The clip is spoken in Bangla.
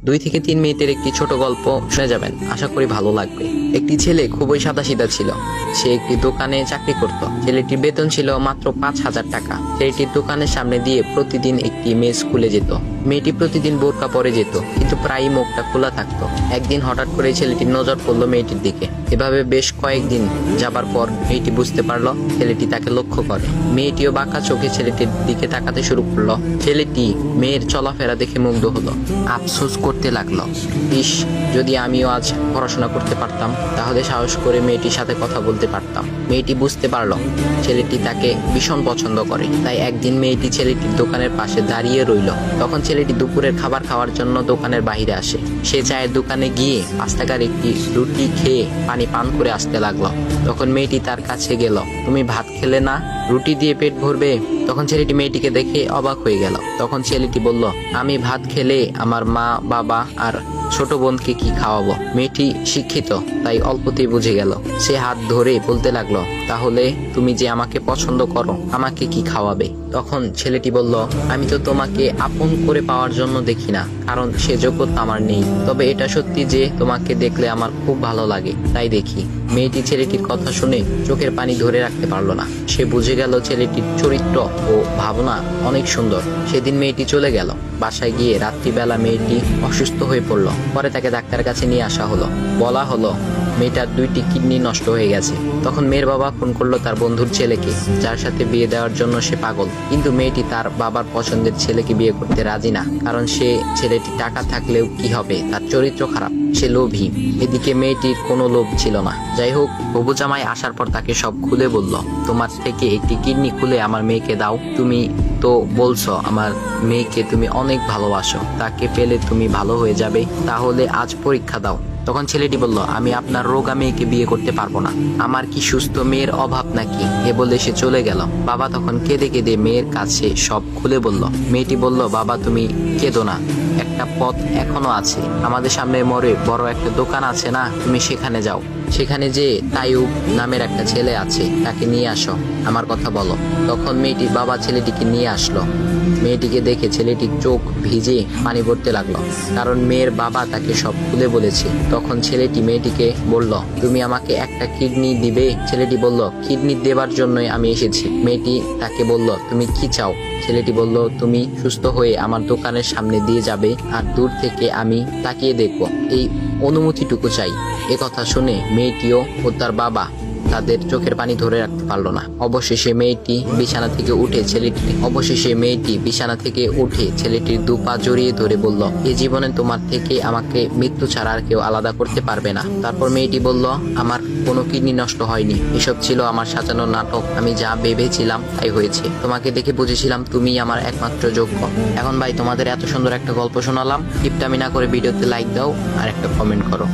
2 থেকে 3 মিনিটের একটি ছোট গল্প শুনে যাবেন, আশা করি ভালো লাগবে। একটি ছেলে খুবই সাদাসিধা ছিল। সে একটি দোকানে চাকরি করত। ছেলেটির বেতন ছিল মাত্র 5,000 টাকা। ছেলেটির দোকানের সামনে দিয়ে প্রতিদিন একটি মেয়ে স্কুলে যেত। মেয়েটি প্রতিদিন বোরকা পরে যেত, কিন্তু প্রায়ই মুখটা খোলা থাকতো। একদিন হঠাৎ করে ছেলেটির নজর পড়লো মেয়েটির দিকে। এভাবে বেশ কয়েকদিন যাবার পর মেয়েটি বুঝতে পারলো ছেলেটি তাকে লক্ষ্য করে। মেয়েটিও বাঁকা চোখে ছেলেটির দিকে তাকাতে শুরু করলো। ছেলেটি মেয়ের চলাফেরা দেখে মুগ্ধ হলো। আফসোস করতে লাগলো, ইস, যদি আমিও আজ পড়াশোনা করতে পারতাম, তাহলে সাহস করে মেয়েটির সাথে কথা বলতে পারতাম। মেয়েটি বুঝতে পারলো ছেলেটি তাকে ভীষণ পছন্দ করে। তাই একদিন মেয়েটি ছেলেটির দোকানের পাশে দাঁড়িয়ে রইল। তখন ছেলেটি দুপুরের খাবার খাওয়ার জন্য দোকানের বাইরে আসে। সে চায়ের দোকানে গিয়ে 5 টাকার একটি রুটি খেয়ে পানি পান করে আসতে লাগলো। তখন মেয়েটি তার কাছে গেল। তুমি ভাত খেলে না, রুটি দিয়ে পেট ভরবে? তখন ছেলেটি মেয়েটিকে দেখে অবাক হয়ে গেল। তখন ছেলেটি বলল, আমি ভাত খেলে আমার মা, বাবা আর ছোট বোনকে কি খাওয়াবো? মেয়েটি শিক্ষিত, তাই অল্পতেই বুঝে গেল। সে হাত ধরে বলতে লাগলো, তাহলে তুমি যে আমাকে পছন্দ করো, আমাকে কি খাওয়াবে? তখন ছেলেটি বলল, আমি তো তোমাকে আপন করে পাওয়ার জন্য দেখি না, কারণ সে যোগ্যতা আমার নেই। তবে এটা সত্যি যে তোমাকে দেখলে আমার খুব ভালো লাগে, তাই দেখি। মেয়েটি ছেলেটির কথা শুনে চোখের পানি ধরে রাখতে পারলো না। সে বুঝে গেল ছেলেটির চরিত্র ও ভাবনা অনেক সুন্দর। সেদিন মেয়েটি চলে গেল। বাসায় গিয়ে রাত্রিবেলা মেয়েটি অসুস্থ হয়ে পড়ল। পরে তাকে ডাক্তারের কাছে নিয়ে আসা হলো। বলা হলো মেয়েটার 2টি কিডনি নষ্ট হয়ে গেছে। তখন মেয়ের বাবা ফোন করলো তার বন্ধুর ছেলেকে, যার সাথে বিয়ে দেওয়ার জন্য সে পাগল। কিন্তু মেয়েটি তার বাবার পছন্দের ছেলেকে বিয়ে করতে রাজি না, কারণ সে ছেলেটি টাকা থাকলেও কি হবে, তার চরিত্র খারাপ, সে লোভী। এদিকে মেয়েটির কোনো লোভ ছিল না। যাই হোক, হবু জামাই আসার পর তাকে সব খুলে বলল, তোমার থেকে একটি কিডনি খুলে আমার মেয়েকে দাও। তুমি তো বলছো আমার মেয়েকে তুমি অনেক ভালোবাসো, তাকে পেলে তুমি ভালো হয়ে যাবে, তাহলে আজ পরীক্ষা দাও। তখন ছেলেটি বলল, আমি আপনার রোগা মেয়েকে বিয়ে করতে পারবো না, আমার কি সুস্থ মেয়ের অভাব নাকি? এ বলে সে চলে গেল। বাবা তখন কেঁদে কেঁদে মেয়ের কাছে সব খুলে বলল। মেয়েটি বলল, বাবা তুমি কেঁদো না, একটা পথ এখনো আছে। আমাদের সামনে মোড়ে বড় একটা দোকান আছে না, তুমি সেখানে যাও। সেখানে যে তাইয়ুব নামের একটা ছেলে আছে, তাকে নিয়ে আসো, আমার কথা বলো। তখন মেয়েটির বাবা ছেলেটিকে নিয়ে আসলো। মেয়েটিকে দেখে ছেলেটির চোখ ভিজে পানি পড়তে লাগলো, কারণ মেয়ের বাবা তাকে সব খুলে বলেছে। তখন ছেলেটি মেয়েটিকে বলল, তুমি আমাকে একটা কিডনি দিবে? ছেলেটি বলল, কিডনি দেবার জন্যই আমি এসেছি। মেয়েটি তাকে বলল, তুমি কি চাও? ছেলেটি বলল, তুমি সুস্থ হয়ে আমার দোকানের সামনে দিয়ে যাবে, আর দূর থেকে আমি তাকিয়ে দেখব, এই অনুমতিটুকু চাই। এ কথা শুনে মেয়েটিও ও তার বাবা তাদের চোখের পানি ধরে রাখতে পারলো না। অবশেষে মেয়েটি বিছানা থেকে উঠে ছেলেটির 2 পা জড়িয়ে ধরে বলল, এ জীবনে তোমার থেকে আমাকে মৃত্যু ছাড়া আর কেউ আলাদা করতে পারবে না। তারপর মেয়েটি বলল, আমার কোনো কিডনি নষ্ট হয়নি, এসব ছিল আমার সাজানো নাটক। আমি যা ভেবেছিলাম তাই হয়েছে। তোমাকে দেখে বুঝেছিলাম তুমি আমার একমাত্র যোগ্য। এখন ভাই, তোমাদের এত সুন্দর একটা গল্প শোনালাম, টিপটামি না করে ভিডিওতে লাইক দাও আর একটা কমেন্ট করো।